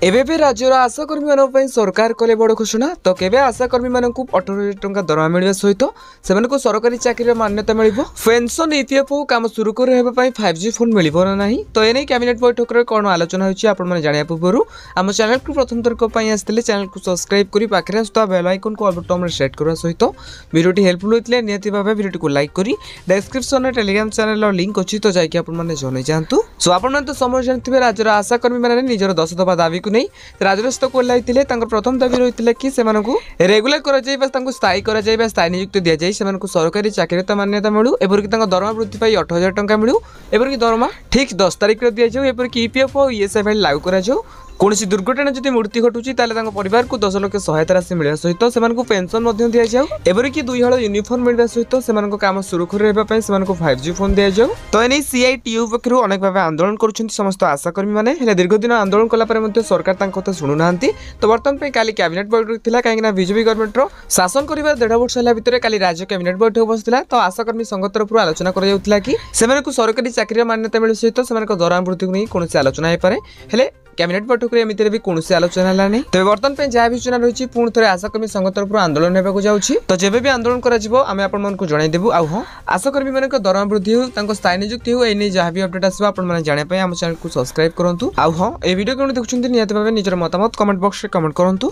एबे राज्यर आशाकर्मी मान सरकार कले बड़ घोषणा तो केबे आशाकर्मी मान 18,000 टंका दरमा मिलवा सहित से सरकारी चाकरी मान्यता मिल पेंशन ईपीएफओ काम शुरू कर 5G फोन मिल ना तो एने कैबिनेट बैठक में कौन आलोचना होने जाना पूर्व आम चैनल को प्रथम थरक आसते चैनल को सब्सक्राइब कर पाखे आसुवा बेल आइकन को बटन में सेट करने सहित वीडियो हेल्पफुल होता है निहत भाव वीडियो को लाइक करी डिस्क्रिप्शन में टेलीग्राम चैनल लिंक अच्छी तो जाकि आपने जातु सो आप समय जानते राज्यर आशाकर्मी मैंने निजर 10 दफा दाबी को नहीं राजस्व कोल्लाइले प्रथम दाबी रही कि रेगुलर स्थायी स्थायी नियुक्ति दि जाए सरकारी चाकरी मान्यता मिलू एपरिक दरमा वृद्धि पाई 18,000 टंका मिलू एपरिक दरमा ठीक 10 तारिख दि जाऊ एपरिक ईपीएफ और ईएसआई फाइल लागू करा कौन दुर्घटना जब मृत्यु घटुची परिवार को 10 लाख सहायता राशि मिलवा सहित से पेंशन दि जाऊ एपरिक 2 हल यूनिफॉर्म मिलवा सहित से काम सुरखुर रहा 5G फोन दि जाऊ तो एने सीआईटीयू पक्षर अनेक भाव आंदोलन कर समस्त आशाकर्मी मैंने दीर्घ दिन आंदोलन कलापर सरकार कथा शुणु ना तो बर्तमान काली कैबिनेट बैठक था कहीं बीजेपी गवर्नमेंट शासन कर 1.5 वर्ष भितर काली राज्य कैबिनेट बैठक बसला तो आशाकर्मी संघ तरफ आलोचना कि सरकारी चाकरी मान्यता मिलू सहित दरमा वृद्धि को नहीं कौन आलोचना हो पाए कैबिनेट बैठक में एमती भी कौन आलोचना है तेज बर्तमान जहाँ भी सूचना रही पुणी थे आशाकर्मी संघ तरफ आंदोलन होगा जाऊँगी तो जब भी आंदोलन कर जनईदेवु आ हाँ आशाकर्मी मान दरमा वृद्धि हो स्थायी नियुक्ति हो ये जहाँ भी अपडेट आसो आपने जानापी आम चैनल को सब्सक्राइब करूँ आ हाँ ये वीडियो कौन देखुं निहत भाव निजर मतामत कमेंट बॉक्स में कमेंट करूँ।